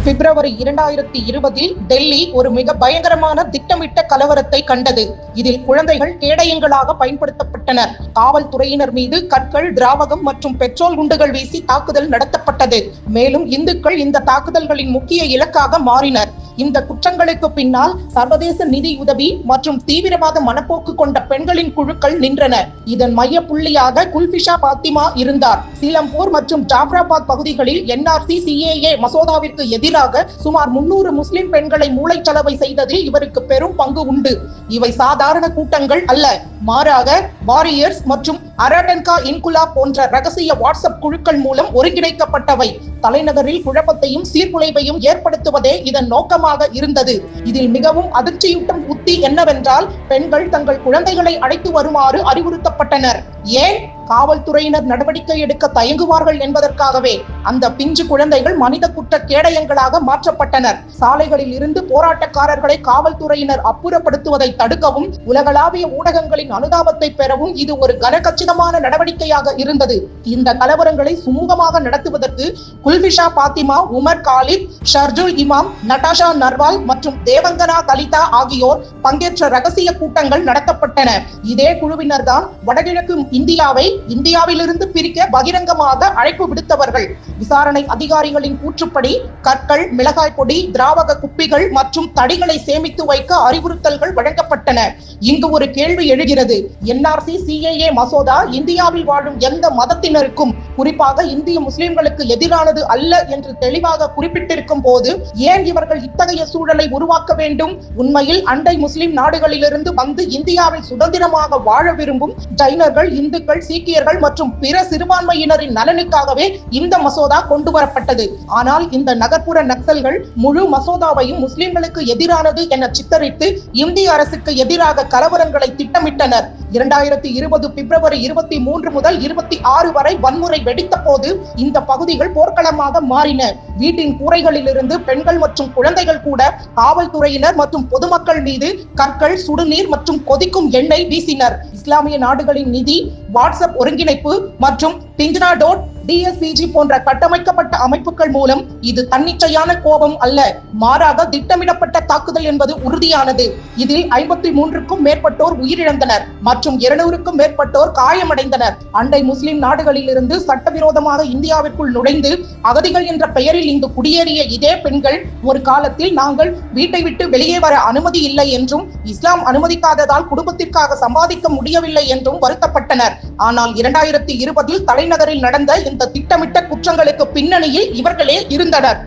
பிப்ரவரி 2020 டெல்லி ஒரு மிக பயங்கரமான திட்டமிட்ட கலவரத்தை கண்டது. இதில் குழந்தைகள் கேடயங்களாக பயன்படுத்தப்பட்டனர். காவல்துறையினர் மீது கற்கள், திராவகம் மற்றும் பெட்ரோல் குண்டுகள் வீசி தாக்குதல் நடத்தப்பட்டது. மேலும் இந்துக்கள் இந்த தாக்குதல்களின் முக்கிய இலக்காக மாறினர். இந்த குற்றங்களுக்கு பின்னால் சர்வதேச நிதி உதவி மற்றும் தீவிரவாத மனப்போக்கு கொண்ட பெண்களின் குழுக்கள் நின்றன. இதன் மைய புள்ளியாக குல்பிஷா பாத்திமா இருந்தார். சீலம்பூர் மற்றும் ஜாஃபராபாத் பகுதிகளில் NRC CAA மசோதாவிற்கு எதிராக சுமார் 300 முஸ்லிம் பெண்களை மூளைச்சலவை செய்ததில் இவருக்கு பெரும் பங்கு உண்டு. இவை சாதாரண கூட்டங்கள் அல்ல, மாறாக வாரியர்ஸ் மற்றும் அரடன்கா இன்குலாப் போன்ற ரகசிய வாட்ஸ்அப் குழுக்கள் மூலம் ஒருங்கிணைக்கப்பட்டவை. தலைநகரில் குழப்பத்தையும் சீர்குலைவையும் ஏற்படுத்துவதே இதன் நோக்கமாக இருந்தது. இதில் மிகவும் அதிர்ச்சியூட்டும் உத்தி என்னவென்றால், பெண்கள் தங்கள் குழந்தைகளை அழைத்து வருமாறு அறிவுறுத்தப்பட்டனர். ஏன்? காவல்துறையினர் நடவடிக்கை எடுக்க தயங்குவார்கள் என்பதற்காகவே. அந்த பிஞ்சு குழந்தைகள் மனித குற்ற கேடயங்களாக மாற்றப்பட்டனர். சாலைகளில் இருந்து போராட்டக்காரர்களை காவல்துறையினர் அப்புறப்படுத்துவதை தடுக்கவும், உலகளாவிய ஊடகங்களின் அனுதாபத்தை பெறவும் இது ஒரு கனகச்சிதமான நடவடிக்கையாக இருந்தது. இந்த கலவரங்களை சுமூகமாக நடத்துவதற்கு குல்பிஷா பாத்திமா, உமர் காலித், ஷர்ஜுல் இமாம், நட்டாஷா நர்வால் மற்றும் தேவங்கனா கலிதா ஆகியோர் பங்கேற்ற ரகசிய கூட்டங்கள் நடத்தப்பட்டன. இதே குழுவினர் தான் வடகிழக்கு இந்தியாவை இந்தியாவிலிருந்து பிரிக்க பகிரங்கமாக அழைப்பு விடுத்தவர்கள். விசாரணை அதிகாரிகளின் கூற்றுப்படி கற்கள், மிளகாய் பொடி, திராவக குப்பிகள் மற்றும் தடிகளை சேமித்து வைக்க அறிவுறுத்தல்கள் வழங்கப்பட்டன. இங்கு ஒரு கேள்வி எழுகிறது. NRC CAA மசோதா இந்தியாவில் வாழும் எந்த மதத்தினருக்கும், குறிப்பாக இந்திய முஸ்லிம்களுக்கு எதிரானது அல்ல என்று தெளிவாக குறிப்பிட்டிருக்கும் போது ஏன் இவர்கள் இத்தகைய சூழலை உருவாக்க வேண்டும்? உண்மையில் அண்டை முஸ்லிம் நாடுகளிலிருந்து வந்து இந்தியாவில் சுதந்திரமாக வாழ விரும்பும் ஜைனர்கள், இந்துக்கள், சீக்கியர்கள் மற்றும் பிற சிறுபான்மையினரின் நலனுக்காகவே இந்த மசோதா கொண்டு வரப்பட்டது. ஆனால் இந்த நகர்ப்புற நக்சல்கள் முழு மசோதாவையும் முஸ்லிம்களுக்கு எதிரானது என சித்தரித்து இந்திய அரசுக்கு எதிராக கலவரங்களை திட்டமிட்டனர். 2020 பிப்ரவரி 23 முதல் 26 வரை வன்முறை வெடித்த போது இந்த பகுதிகள் போர்க்களமாக மாறின. வீட்டின் கூரைகளிலிருந்து பெண்கள் மற்றும் குழந்தைகள் கூட காவல்துறையினர் மற்றும் பொதுமக்கள் மீது கற்கள், சுடுநீர் மற்றும் கொதிக்கும் எண்ணெய் வீசினர். இஸ்லாமிய நாடுகளின் நிதி, வாட்ஸ்அப் ஒருங்கிணைப்பு மற்றும் DSPG போன்ற கட்டமைக்கப்பட்ட அமைப்புகள் மூலம் இது தன்னிச்சையான கோபம் அல்ல, மாறாக திட்டமிடப்பட்ட தாக்குதல் என்பது உறுதியானது. இதில் 53க்கும் மேற்பட்டோர் உயிரிழந்தனர் மற்றும் 200க்கும் மேற்பட்டோர் காயமடைந்தனர். அண்டை முஸ்லிம் நாடுகளில் இருந்து சட்டவிரோதமாக இந்தியாவிற்குள் நுழைந்து அகதிகள் என்ற பெயரில் இங்கு குடியேறிய இதே பெண்கள் ஒரு காலத்தில் நாங்கள் வீட்டை விட்டு வெளியே வர அனுமதி இல்லை என்றும், இஸ்லாம் அனுமதிக்காததால் குடும்பத்திற்காக சம்பாதிக்க முடியவில்லை என்றும் வருத்தப்பட்டனர். ஆனால் 2020 தலைநகரில் நடந்த இந்த திட்டமிட்ட குற்றங்களுக்கு பின்னணியில் இவர்களே இருந்தனர்.